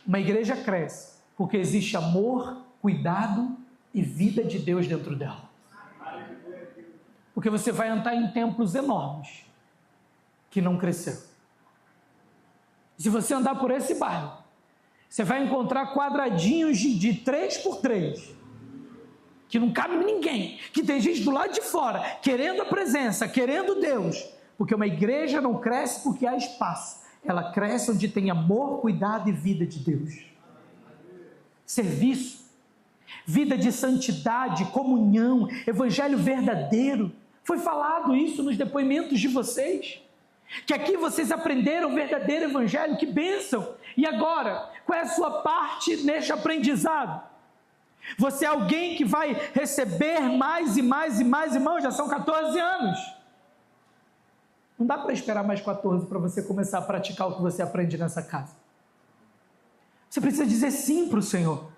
Uma igreja cresce porque existe amor, cuidado e vida de Deus dentro dela. Porque você vai entrar em templos enormes que não cresceram. Se você andar por esse bairro, você vai encontrar quadradinhos de 3x3, que não cabe ninguém, que tem gente do lado de fora, querendo a presença, querendo Deus, porque uma igreja não cresce porque há espaço, ela cresce onde tem amor, cuidado e vida de Deus. Serviço, vida de santidade, comunhão, evangelho verdadeiro. Foi falado isso nos depoimentos de vocês, que aqui vocês aprenderam o verdadeiro evangelho, que bênção! E agora, qual é a sua parte neste aprendizado? Você é alguém que vai receber mais e mais e mais, irmãos, já são 14 anos. Não dá para esperar mais 14 para você começar a praticar o que você aprende nessa casa. Você precisa dizer sim para o Senhor.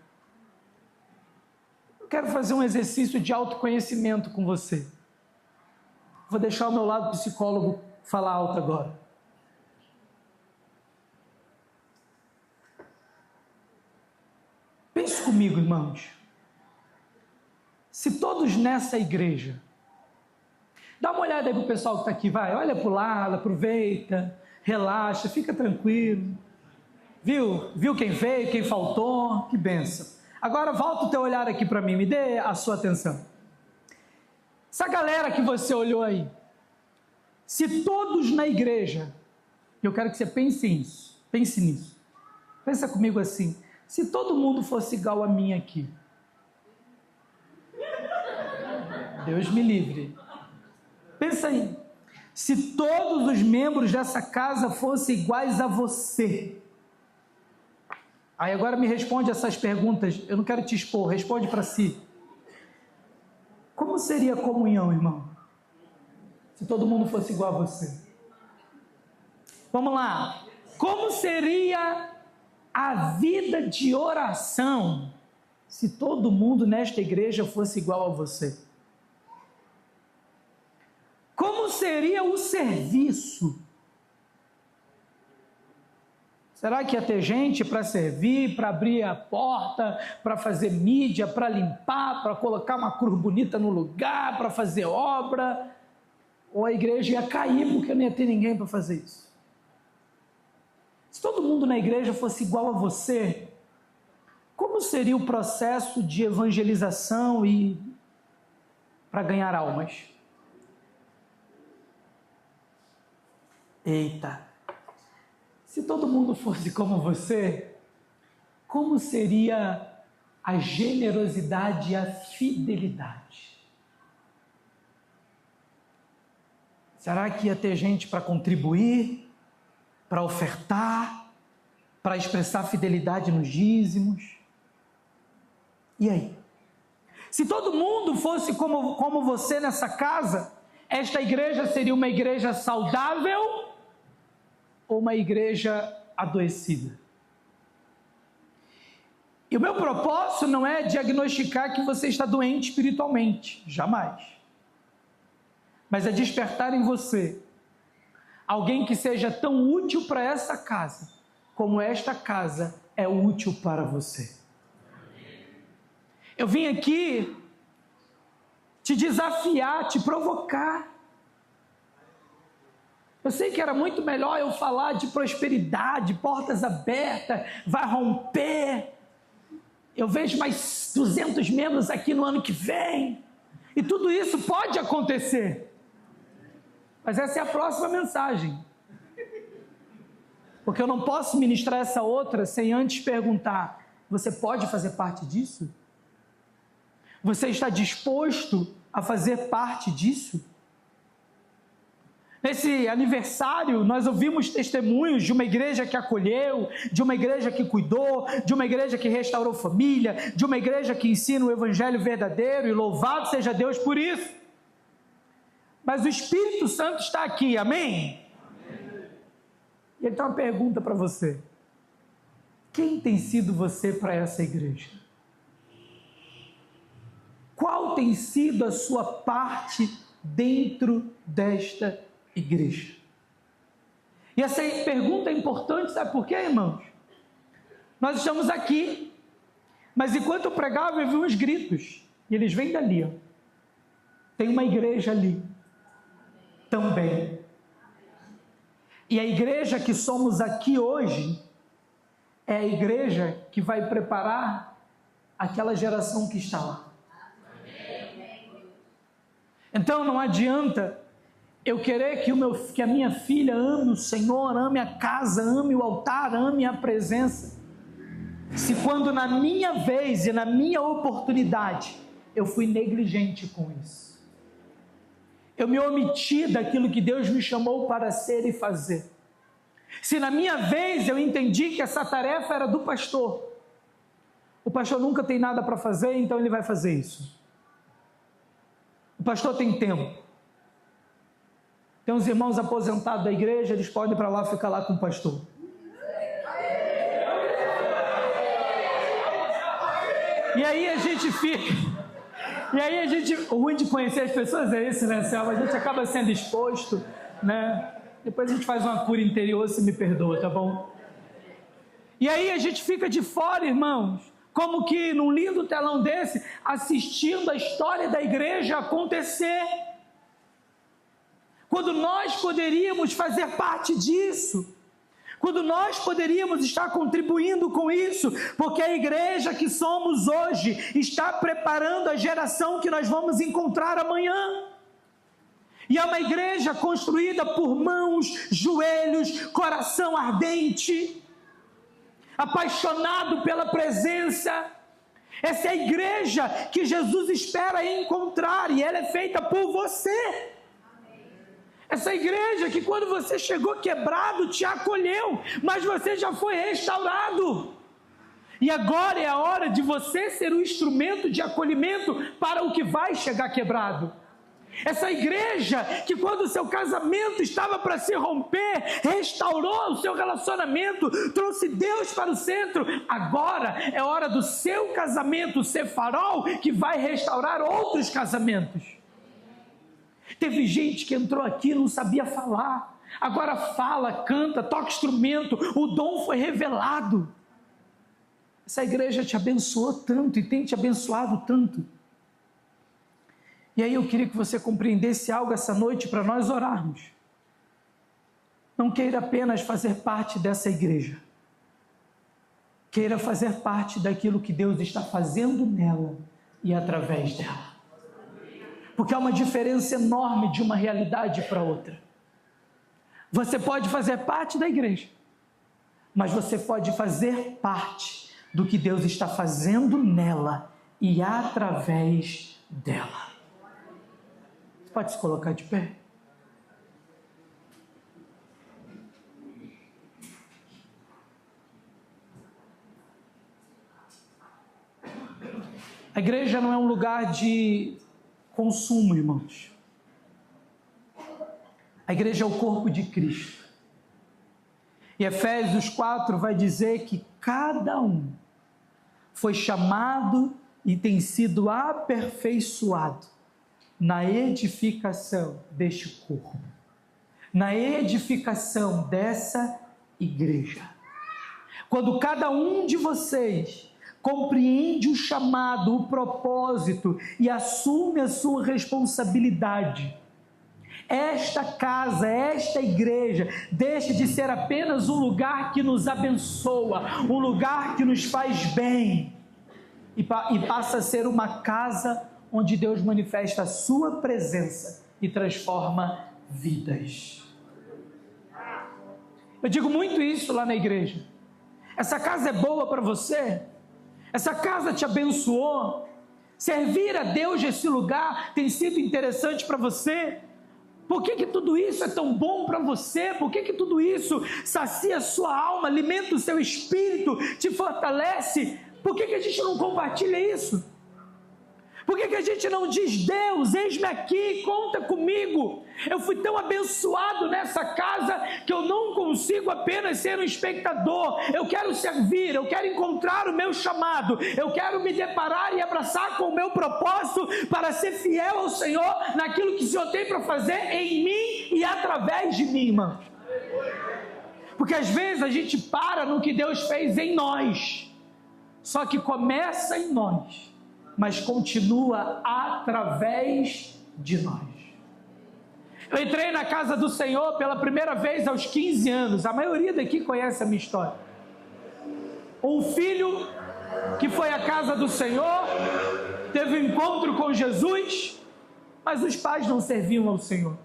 Eu quero fazer um exercício de autoconhecimento com você. Vou deixar o meu lado psicólogo falar alto agora. Pense comigo, irmãos. Se todos nessa igreja, dá uma olhada aí para o pessoal que está aqui, vai, olha para o lado, aproveita, relaxa, fica tranquilo. Viu quem veio, quem faltou, que bênção. Agora volta o teu olhar aqui para mim, me dê a sua atenção. Essa galera que você olhou aí, se todos na igreja, eu quero que você pense nisso, pensa comigo assim, se todo mundo fosse igual a mim aqui, Deus me livre, pensa aí, se todos os membros dessa casa fossem iguais a você, aí agora me responde essas perguntas, eu não quero te expor, responde para si. Como seria a comunhão, irmão? Se todo mundo fosse igual a você. Vamos lá. Como seria a vida de oração se todo mundo nesta igreja fosse igual a você? Como seria o serviço? Será que ia ter gente para servir, para abrir a porta, para fazer mídia, para limpar, para colocar uma cruz bonita no lugar, para fazer obra? Ou a igreja ia cair porque não ia ter ninguém para fazer isso? Se todo mundo na igreja fosse igual a você, como seria o processo de evangelização e para ganhar almas? Eita! Se todo mundo fosse como você, como seria a generosidade e a fidelidade? Será que ia ter gente para contribuir, para ofertar, para expressar fidelidade nos dízimos? E aí? Se todo mundo fosse como você nessa casa, esta igreja seria uma igreja saudável ou uma igreja adoecida? E o meu propósito não é diagnosticar que você está doente espiritualmente, jamais. mas é despertar em você alguém que seja tão útil para essa casa, como esta casa é útil para você. Eu vim aqui te desafiar, te provocar. Eu sei que era muito melhor eu falar de prosperidade, portas abertas, vai romper. Eu vejo mais 200 membros aqui no ano que vem. E tudo isso pode acontecer. Mas essa é a próxima mensagem. Porque eu não posso ministrar essa outra sem antes perguntar: você pode fazer parte disso? Você está disposto a fazer parte disso? Nesse aniversário, nós ouvimos testemunhos de uma igreja que acolheu, de uma igreja que cuidou, de uma igreja que restaurou família, de uma igreja que ensina o evangelho verdadeiro, e louvado seja Deus por isso. Mas o Espírito Santo está aqui, amém? E ele tem uma pergunta para você: quem tem sido você para essa igreja? Qual tem sido a sua parte dentro desta igreja? E essa pergunta é importante, sabe por quê, irmãos? Nós estamos aqui, mas enquanto eu pregava eu vi uns gritos, e eles vêm dali, ó. Tem uma igreja ali também. E a igreja que somos aqui hoje é a igreja que vai preparar aquela geração que está lá. Então não adianta eu querer que a minha filha ame o Senhor, ame a casa, ame o altar, ame a presença, se quando na minha vez e na minha oportunidade eu fui negligente com isso. Eu me omiti daquilo que Deus me chamou para ser e fazer. Se na minha vez eu entendi que essa tarefa era do pastor, o pastor nunca tem nada para fazer, então ele vai fazer isso. O pastor tem tempo. Tem uns irmãos aposentados da igreja, eles podem ir para lá ficar lá com o pastor. E aí a gente fica... o ruim de conhecer as pessoas é esse, né, Selma? A gente acaba sendo exposto, né? Depois a gente faz uma cura interior, se me perdoa, tá bom? E aí a gente fica de fora, irmãos, como que num lindo telão desse, assistindo a história da igreja acontecer. Quando nós poderíamos fazer parte disso, quando nós poderíamos estar contribuindo com isso, porque a igreja que somos hoje está preparando a geração que nós vamos encontrar amanhã. E é uma igreja construída por mãos, joelhos, coração ardente, apaixonado pela presença. Essa é a igreja que Jesus espera encontrar, e ela é feita por você. Essa igreja que quando você chegou quebrado te acolheu, mas você já foi restaurado. E agora é a hora de você ser um instrumento de acolhimento para o que vai chegar quebrado. Essa igreja que quando o seu casamento estava para se romper, restaurou o seu relacionamento, trouxe Deus para o centro. Agora é hora do seu casamento ser farol que vai restaurar outros casamentos. Teve gente que entrou aqui e não sabia falar, agora fala, canta, toca instrumento, o dom foi revelado. Essa igreja te abençoou tanto e tem te abençoado tanto. E aí eu queria que você compreendesse algo essa noite para nós orarmos. Não queira apenas fazer parte dessa igreja, queira fazer parte daquilo que Deus está fazendo nela e através dela. Porque há uma diferença enorme de uma realidade para outra. Você pode fazer parte da igreja, mas você pode fazer parte do que Deus está fazendo nela e através dela. Você pode se colocar de pé? A igreja não é um lugar de consumo, irmãos. A igreja é o corpo de Cristo. E Efésios 4 vai dizer que cada um foi chamado e tem sido aperfeiçoado na edificação deste corpo, na edificação dessa igreja. Quando cada um de vocês compreende o chamado, o propósito e assume a sua responsabilidade, esta casa, esta igreja, deixa de ser apenas um lugar que nos abençoa, um lugar que nos faz bem, e passa a ser uma casa onde Deus manifesta a sua presença e transforma vidas. Eu digo muito isso lá na igreja. Essa casa é boa para você? Essa casa te abençoou? Servir a Deus nesse lugar tem sido interessante para você? Por que tudo isso é tão bom para você? Por que tudo isso sacia a sua alma, alimenta o seu espírito, te fortalece? Por que a gente não compartilha isso? Por que a gente não diz: Deus, eis-me aqui, conta comigo? Eu fui tão abençoado nessa casa que eu não consigo apenas ser um espectador. Eu quero servir, eu quero encontrar o meu chamado, eu quero me deparar e abraçar com o meu propósito para ser fiel ao Senhor naquilo que o Senhor tem para fazer em mim e através de mim, irmãos. Porque às vezes a gente para no que Deus fez em nós, só que começa em nós, mas continua através de nós. Eu entrei na casa do Senhor pela primeira vez aos 15 anos. A maioria daqui conhece a minha história. Um filho que foi à casa do Senhor, teve um encontro com Jesus, mas os pais não serviam ao Senhor.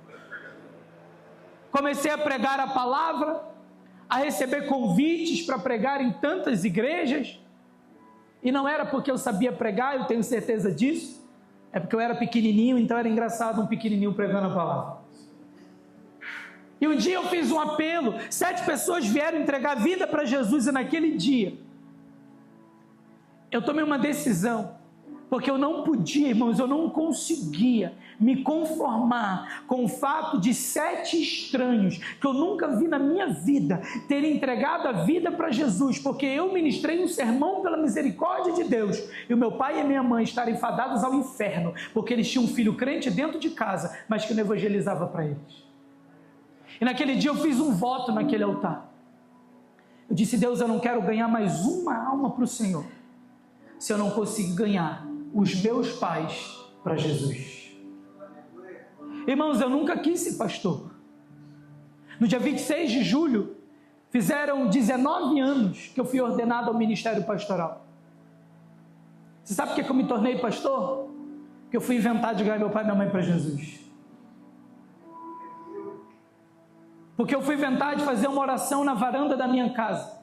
Comecei a pregar a palavra, a receber convites para pregar em tantas igrejas, e não era porque eu sabia pregar, eu tenho certeza disso, é porque eu era pequenininho, então era engraçado um pequenininho pregando a palavra. E um dia eu fiz um apelo, 7 pessoas vieram entregar a vida para Jesus, e naquele dia eu tomei uma decisão, porque eu não podia, irmãos, eu não conseguia me conformar com o fato de 7 estranhos, que eu nunca vi na minha vida, terem entregado a vida para Jesus, porque eu ministrei um sermão pela misericórdia de Deus, e o meu pai e a minha mãe estarem fadados ao inferno, porque eles tinham um filho crente dentro de casa, mas que não evangelizava para eles. E naquele dia eu fiz um voto naquele altar. Eu disse: Deus, eu não quero ganhar mais uma alma para o Senhor, se eu não conseguir ganhar os meus pais para Jesus. Irmãos, eu nunca quis ser pastor. No dia 26 de julho, fizeram 19 anos que eu fui ordenado ao ministério pastoral. Você sabe por que eu me tornei pastor? Porque eu fui inventar de ganhar meu pai e minha mãe para Jesus. Porque eu fui inventar de fazer uma oração na varanda da minha casa.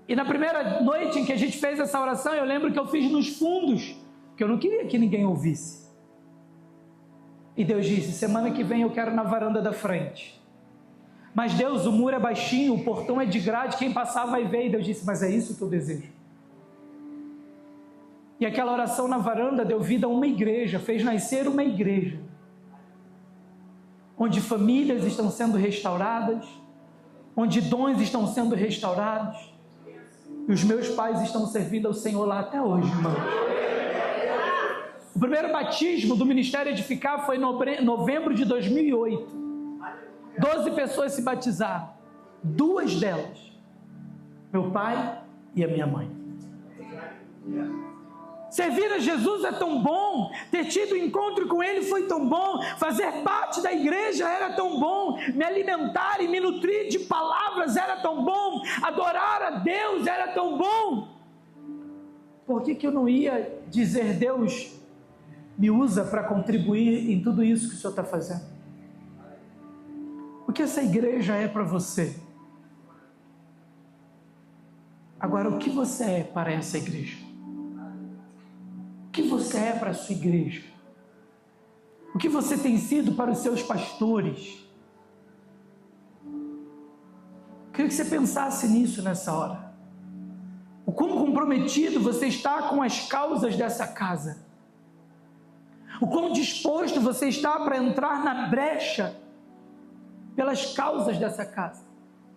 E na primeira noite em que a gente fez essa oração, eu lembro que eu fiz nos fundos, porque eu não queria que ninguém ouvisse. E Deus disse: semana que vem eu quero na varanda da frente. Mas Deus, o muro é baixinho, o portão é de grade, quem passar vai ver. E Deus disse: mas é isso que eu desejo. E aquela oração na varanda deu vida a uma igreja, fez nascer uma igreja, onde famílias estão sendo restauradas, onde dons estão sendo restaurados, e os meus pais estão servindo ao Senhor lá até hoje, irmãos. O primeiro batismo do Ministério Edificar foi em novembro de 2008. 12 pessoas se batizaram. 2 delas, meu pai e a minha mãe. Servir a Jesus é tão bom, ter tido encontro com Ele foi tão bom, fazer parte da igreja era tão bom, me alimentar e me nutrir de palavras era tão bom, adorar a Deus era tão bom. Por que eu não ia dizer: Deus, me usa para contribuir em tudo isso que o Senhor está fazendo? O que essa igreja é para você? Agora, o que você é para essa igreja? O que você é para a sua igreja? O que você tem sido para os seus pastores? Queria que você pensasse nisso nessa hora. O quão comprometido você está com as causas dessa casa. O quão disposto você está para entrar na brecha pelas causas dessa casa.